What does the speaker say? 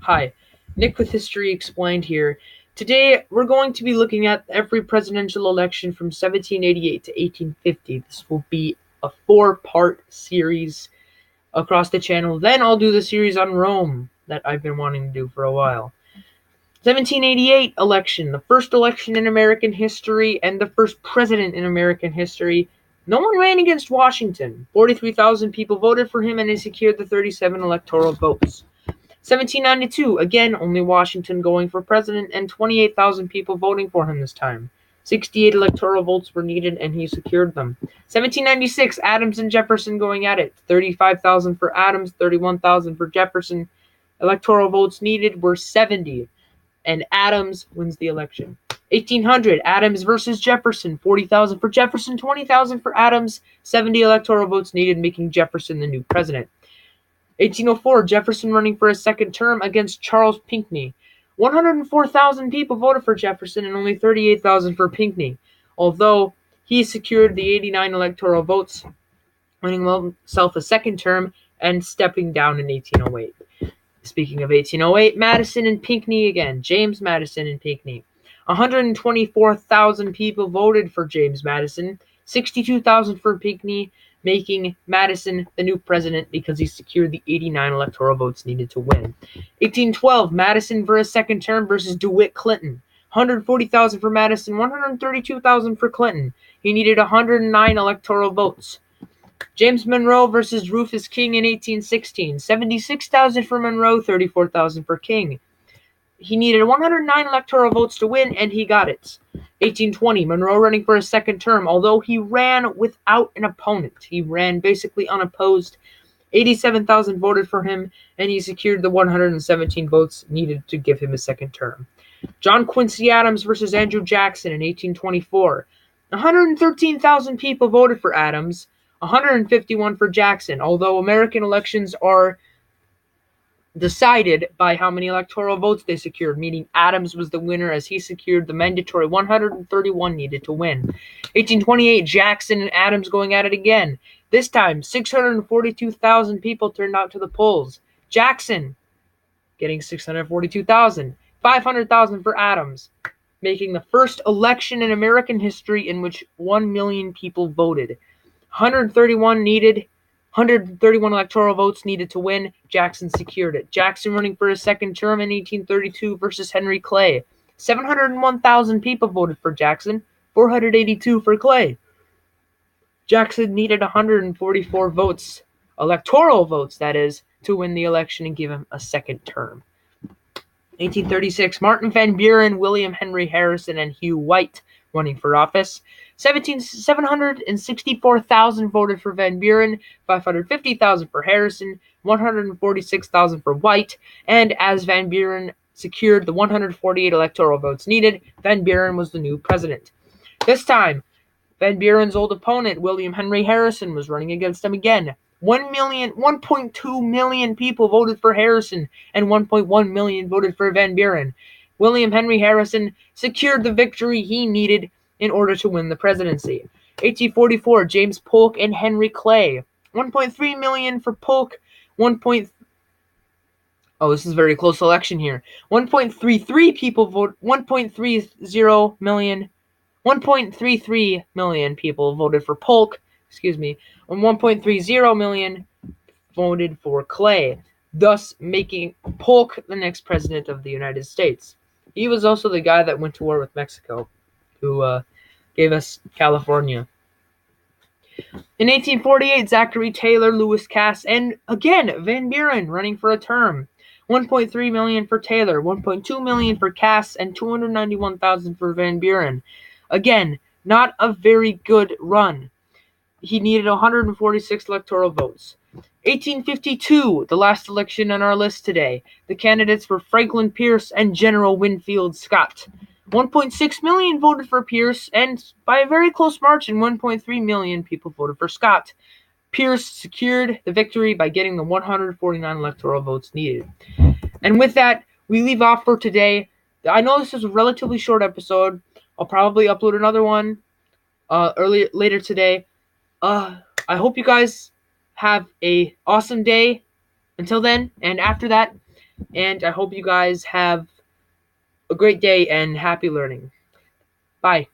Hi, Nick with History Explained here. Today, we're going to be looking at every presidential election from 1788 to 1850. This will be a four-part series across the channel. Then I'll do the series on Rome that I've been wanting to do for a while. 1788 election, the first election in American history and the first president in American history. No one ran against Washington. 43,000 people voted for him and he secured the 37 electoral votes. 1792, again, only Washington going for president and 28,000 people voting for him this time. 68 electoral votes were needed and he secured them. 1796, Adams and Jefferson going at it. 35,000 for Adams, 31,000 for Jefferson. Electoral votes needed were 70, and Adams wins the election. 1800, Adams versus Jefferson. 40,000 for Jefferson, 20,000 for Adams. 70 electoral votes needed, making Jefferson the new president. 1804, Jefferson running for a second term against Charles Pinckney. 104,000 people voted for Jefferson and only 38,000 for Pinckney, although he secured the 89 electoral votes, winning himself a second term and stepping down in 1808. Speaking of 1808, Madison and Pinckney again. James Madison and Pinckney. 124,000 people voted for James Madison, 62,000 for Pinckney, making Madison the new president because he secured the 89 electoral votes needed to win. 1812, Madison for a second term versus DeWitt Clinton. 140,000 for Madison, 132,000 for Clinton. He needed 109 electoral votes. James Monroe versus Rufus King in 1816. 76,000 for Monroe, 34,000 for King. He needed 109 electoral votes to win, and he got it. 1820, Monroe running for a second term, although he ran without an opponent. He ran basically unopposed. 87,000 voted for him, and he secured the 117 votes needed to give him a second term. John Quincy Adams versus Andrew Jackson in 1824. 113,000 people voted for Adams, 151 for Jackson, although American elections are decided by how many electoral votes they secured, meaning Adams was the winner as he secured the mandatory 131 needed to win. 1828, Jackson and Adams going at it again. This time, 642,000 people turned out to the polls. Jackson getting 642,000, 500,000 for Adams, making the first election in American history in which 1 million people voted. 131 electoral votes needed to win. Jackson secured it. Jackson running for his second term in 1832 versus Henry Clay. 701,000 people voted for Jackson, 482 for Clay. Jackson needed 144 votes, electoral votes that is, to win the election and give him a second term. 1836, Martin Van Buren, William Henry Harrison, and Hugh White running for office. 764,000 voted for Van Buren, 550,000 for Harrison, 146,000 for White, and as Van Buren secured the 148 electoral votes needed, Van Buren was the new president. This time, Van Buren's old opponent, William Henry Harrison, was running against him again. 1.2 million people voted for Harrison, and 1.1 million voted for Van Buren. William Henry Harrison secured the victory he needed in order to win the presidency. 1844, James Polk and Henry Clay. 1.3 million for Polk, this is a very close election here. 1.33 people vote 1.30 million 1.33 million people voted for Polk, and 1.30 million voted for Clay, thus making Polk the next president of the United States. He was also the guy that went to war with Mexico, who gave us California. In 1848, Zachary Taylor, Lewis Cass, and again, Van Buren running for a term. 1.3 million for Taylor, 1.2 million for Cass, and 291,000 for Van Buren. Again, not a very good run. He needed 146 electoral votes. 1852, the last election on our list today. The candidates were Franklin Pierce and General Winfield Scott. 1.6 million voted for Pierce, and by a very close margin, 1.3 million people voted for Scott. Pierce secured the victory by getting the 149 electoral votes needed. And with that, we leave off for today. I know this is a relatively short episode. I'll probably upload another one later today. I hope you guys have a awesome day until then, and after that, And I hope you guys have a great day and happy learning. Bye.